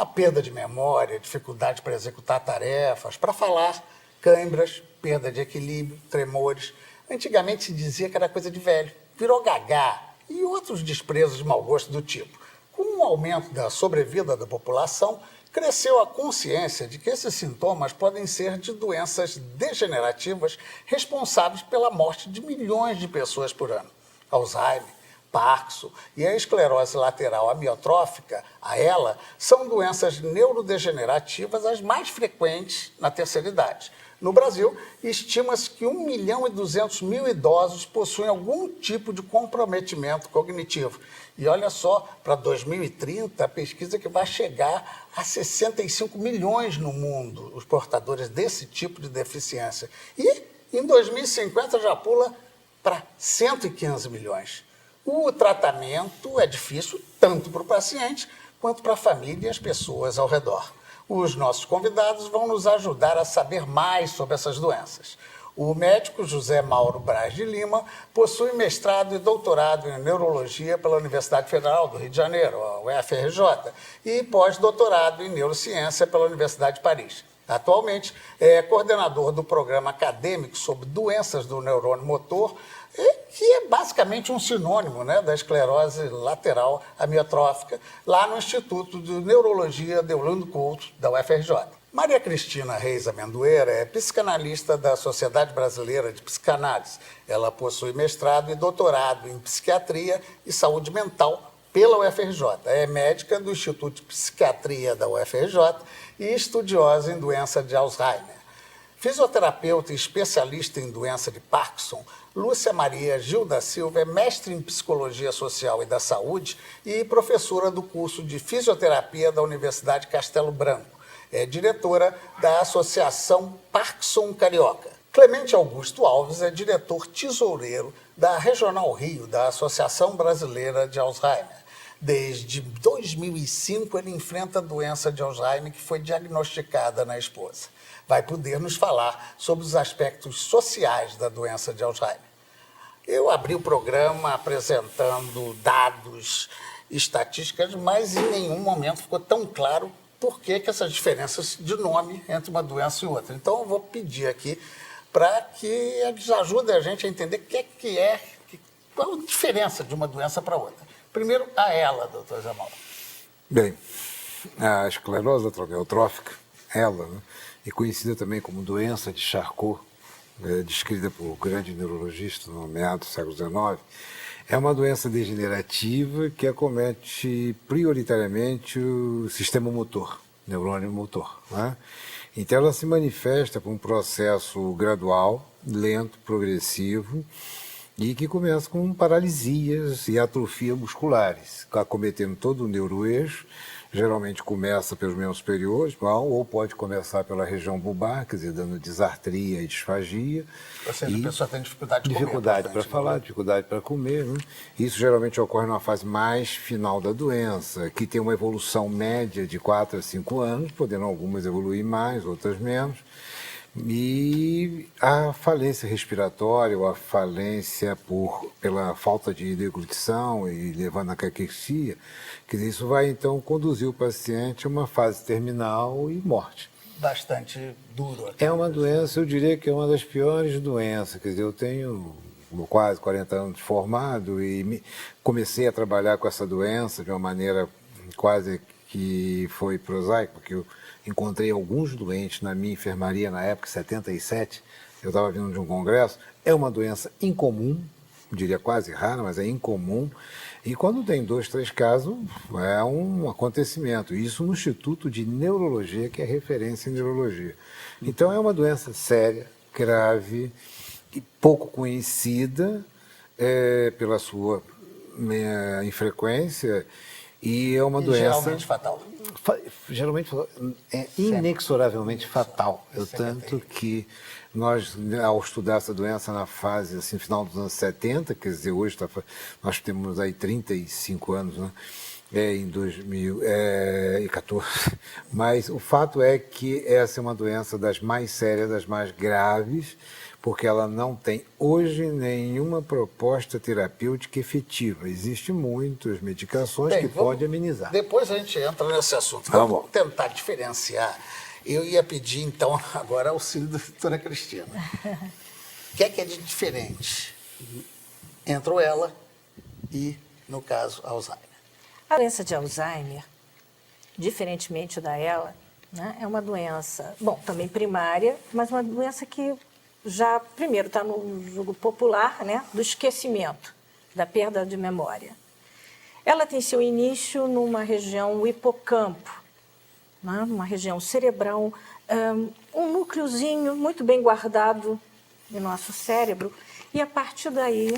a perda de memória, dificuldade para executar tarefas, para falar, câimbras, perda de equilíbrio, tremores. Antigamente se dizia que era coisa de velho, virou gagá e outros desprezos de mau gosto do tipo. Com o aumento da sobrevida da população, cresceu a consciência de que esses sintomas podem ser de doenças degenerativas responsáveis pela morte de milhões de pessoas por ano. Alzheimer, Parkinson e a esclerose lateral amiotrófica, a ELA, são doenças neurodegenerativas as mais frequentes na terceira idade. No Brasil, estima-se que 1.200.000 idosos possuem algum tipo de comprometimento cognitivo. E olha só, para 2030, a pesquisa que vai chegar a 65 milhões no mundo, os portadores desse tipo de deficiência. E em 2050 já pula para 115 milhões. O tratamento é difícil tanto para o paciente quanto para a família e as pessoas ao redor. Os nossos convidados vão nos ajudar a saber mais sobre essas doenças. O médico José Mauro Braz de Lima possui mestrado e doutorado em neurologia pela Universidade Federal do Rio de Janeiro, a UFRJ, e pós-doutorado em neurociência pela Universidade de Paris. Atualmente é coordenador do programa acadêmico sobre doenças do neurônio motor, que é basicamente um sinônimo, né, da esclerose lateral amiotrófica, lá no Instituto de Neurologia Deolando Couto, da UFRJ. Maria Cristina Reis Amendoeira é psicanalista da Sociedade Brasileira de Psicanálise. Ela possui mestrado e doutorado em psiquiatria e saúde mental pela UFRJ. É médica do Instituto de Psiquiatria da UFRJ e estudiosa em doença de Alzheimer. Fisioterapeuta e especialista em doença de Parkinson, Lúcia Maria Gil da Silva é mestre em Psicologia Social e da Saúde e professora do curso de Fisioterapia da Universidade Castelo Branco. É diretora da Associação Parkinson Carioca. Clemente Augusto Alves é diretor tesoureiro da Regional Rio, da Associação Brasileira de Alzheimer. Desde 2005, ele enfrenta a doença de Alzheimer que foi diagnosticada na esposa. Vai poder nos falar sobre os aspectos sociais da doença de Alzheimer. Eu abri o programa apresentando dados, estatísticas, mas em nenhum momento ficou tão claro por que essas diferenças de nome entre uma doença e outra. Então, eu vou pedir aqui para que eles ajudem a gente a entender qual a diferença de uma doença para outra. Primeiro, a ELA, doutor Zé Mauro. Bem, a esclerose lateral amiotrófica, ELA, né, é conhecida também como doença de Charcot, descrita por grande neurologista no meado do século XIX, é uma doença degenerativa que acomete prioritariamente o sistema motor, neurônio motor, né? Então ela se manifesta por um processo gradual, lento, progressivo, e que começa com paralisias e atrofia musculares, acometendo todo o neuroeixo. Geralmente começa pelos membros superiores, ou pode começar pela região bulbar, quer dizer, dando disartria e disfagia. Ou seja, a pessoa tem dificuldade de comer. Dificuldade para falar, dificuldade para comer. Né? Isso geralmente ocorre numa fase mais final da doença, que tem uma evolução média de 4 a 5 anos, podendo algumas evoluir mais, outras menos. E a falência respiratória ou a falência pela falta de deglutição e levando à caquexia, quer dizer, isso vai então conduzir o paciente a uma fase terminal e morte. Bastante duro. Aqui. É uma doença, eu diria que é uma das piores doenças, quer dizer, eu tenho quase 40 anos de formado e comecei a trabalhar com essa doença de uma maneira quase que foi prosaica, porque eu encontrei alguns doentes na minha enfermaria na época, 77, eu estava vindo de um congresso. É uma doença incomum, eu diria quase rara, mas é incomum. E quando tem 2, 3 casos, é um acontecimento. Isso no Instituto de Neurologia, que é referência em neurologia. Então é uma doença séria, grave e pouco conhecida pela sua infrequência. E é uma doença... Geralmente fatal. Geralmente é inexoravelmente fatal. Tanto que nós, ao estudar essa doença na fase, assim, final dos anos 70, quer dizer, hoje nós temos aí 35 anos, né? Em 2014. Mas o fato é que essa é uma doença das mais sérias, das mais graves, porque ela não tem hoje nenhuma proposta terapêutica efetiva. Existem muitas medicações que podem amenizar. Depois a gente entra nesse assunto. Tá Vamos bom. tentar diferenciar. Eu ia pedir, então, agora auxílio da doutora Cristina. O que é de diferente entre ela e, no caso, Alzheimer? A doença de Alzheimer, diferentemente da ELA, né, é uma doença, bom, também primária, mas uma doença que já, primeiro, está no jogo popular, né, do esquecimento, da perda de memória. Ela tem seu início numa região, o hipocampo, né, numa região cerebral, um núcleozinho muito bem guardado no nosso cérebro, e a partir daí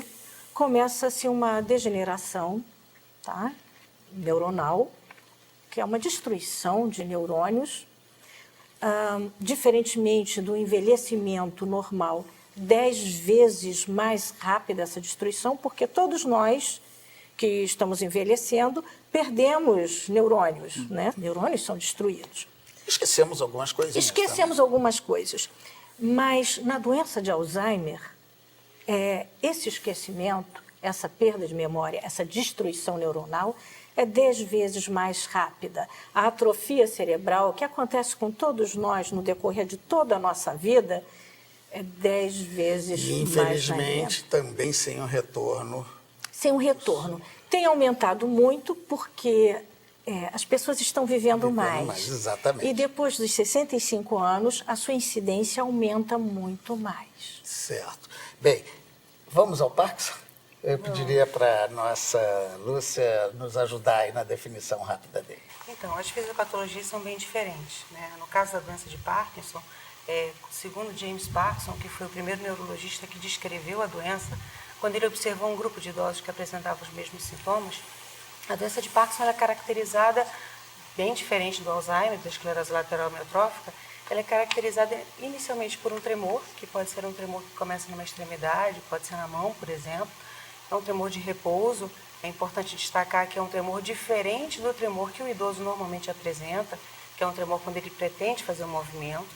começa-se uma degeneração, tá, neuronal, que é uma destruição de neurônios, diferentemente do envelhecimento normal, 10 vezes mais rápida essa destruição, porque todos nós que estamos envelhecendo perdemos neurônios, né? Neurônios são destruídos. Esquecemos algumas coisinhas. Esquecemos algumas coisas, mas na doença de Alzheimer, esse esquecimento, essa perda de memória, essa destruição neuronal é 10 vezes mais rápida. A atrofia cerebral, que acontece com todos nós no decorrer de toda a nossa vida, é 10 vezes E, mais infelizmente, também sem um retorno. sem um retorno. Tem aumentado muito porque as pessoas estão vivendo mais. Exatamente. E depois dos 65 anos, a sua incidência aumenta muito mais. Certo. Bem, vamos ao Parkinson? Eu pediria para a nossa Lúcia nos ajudar aí na definição rápida dele. Então, as fisiopatologias são bem diferentes, né? No caso da doença de Parkinson, segundo James Parkinson, que foi o primeiro neurologista que descreveu a doença, quando ele observou um grupo de idosos que apresentavam os mesmos sintomas, a doença de Parkinson é caracterizada, bem diferente do Alzheimer, da esclerose lateral amiotrófica, ela é caracterizada inicialmente por um tremor, que pode ser um tremor que começa numa extremidade, pode ser na mão, por exemplo. É um tremor de repouso. É importante destacar que é um tremor diferente do tremor que o idoso normalmente apresenta, que é um tremor quando ele pretende fazer um movimento.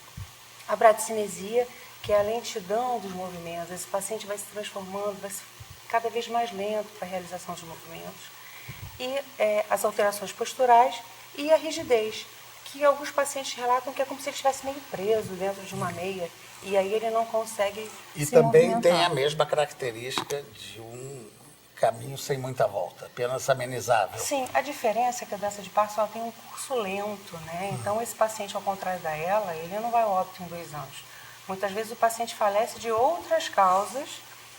A bradicinesia, que é a lentidão dos movimentos. Esse paciente vai se transformando, vai ser cada vez mais lento para a realização dos movimentos. E as alterações posturais e a rigidez, que alguns pacientes relatam que é como se ele estivesse meio preso dentro de uma meia, e aí ele não consegue E se também movimentar. tem a mesma característica de um caminho sem muita volta, apenas amenizável. Sim, a diferença é que a doença de Parkinson ela tem um curso lento, né? Então, esse paciente, ao contrário da ELA, ele não vai ao óbito em 2 anos. Muitas vezes o paciente falece de outras causas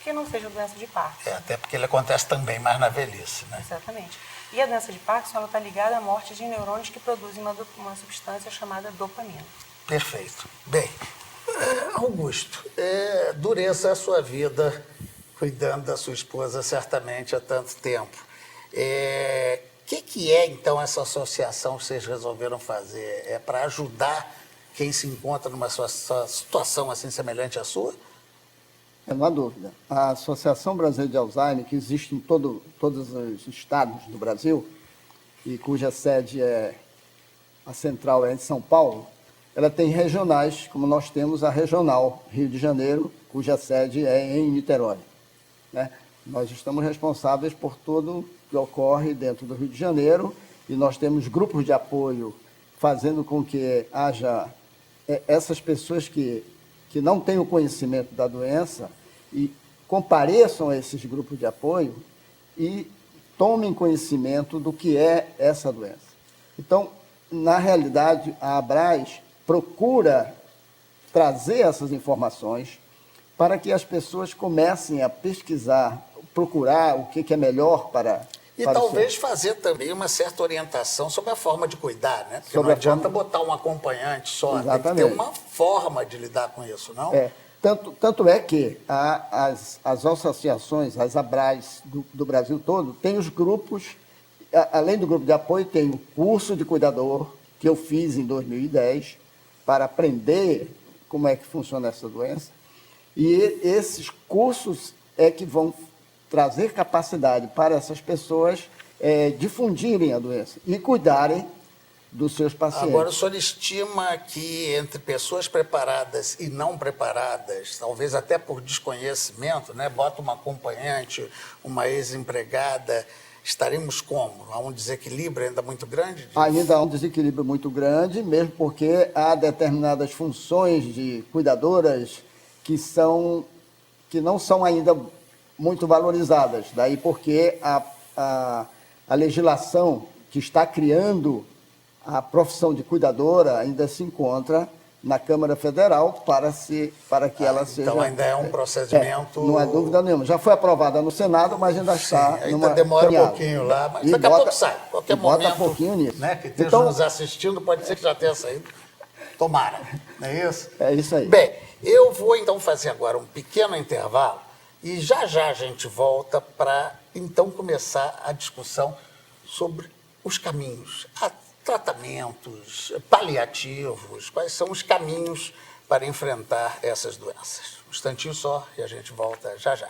que não sejam doença de Parkinson. Até porque ele acontece também mais na velhice, né? Exatamente. E a doença de Parkinson está ligada à morte de neurônios que produzem uma substância chamada dopamina. Perfeito. Bem, Augusto, dureza a sua vida cuidando da sua esposa certamente há tanto tempo. Que é, então, essa associação que vocês resolveram fazer? É para ajudar quem se encontra numa situação assim semelhante à sua? Não há dúvida. A Associação Brasileira de Alzheimer, que existe em todos os estados do Brasil, e cuja sede a central é em São Paulo, ela tem regionais, como nós temos a regional Rio de Janeiro, cuja sede é em Niterói, né? Nós estamos responsáveis por tudo que ocorre dentro do Rio de Janeiro e nós temos grupos de apoio fazendo com que haja essas pessoas que não têm o conhecimento da doença e compareçam a esses grupos de apoio e tomem conhecimento do que é essa doença. Então, na realidade, a ABRAS procura trazer essas informações para que as pessoas comecem a pesquisar, procurar o que é melhor para... E talvez fazer também uma certa orientação sobre a forma de cuidar, né? Porque Sobre não a adianta forma... botar um acompanhante só, Exatamente. tem que ter uma forma de lidar com isso, não? Tanto é que as associações, as ABRAS do Brasil todo, tem os grupos, além do grupo de apoio, tem o curso de cuidador, que eu fiz em 2010, para aprender como é que funciona essa doença. E esses cursos é que vão trazer capacidade para essas pessoas difundirem a doença e cuidarem dos seus pacientes. Agora, o senhor estima que entre pessoas preparadas e não preparadas, talvez até por desconhecimento, né, bota uma acompanhante, uma ex-empregada, estaremos como? Há um desequilíbrio ainda muito grande? Ainda há um desequilíbrio muito grande, mesmo porque há determinadas funções de cuidadoras que não são ainda muito valorizadas. Daí porque a legislação que está criando a profissão de cuidadora ainda se encontra na Câmara Federal para que ela seja... Então ainda é um procedimento... não há dúvida nenhuma. Já foi aprovada no Senado, mas ainda está... Ainda demora um pouquinho lá, mas daqui a pouco sai. Qualquer momento, um pouquinho nisso. Né, que esteja Então, nos assistindo, pode ser que já tenha saído. Tomara, não é isso? É isso aí. Bem, eu vou então fazer agora um pequeno intervalo e já a gente volta para então começar a discussão sobre os caminhos, tratamentos, paliativos, quais são os caminhos para enfrentar essas doenças. Um instantinho só e a gente volta já.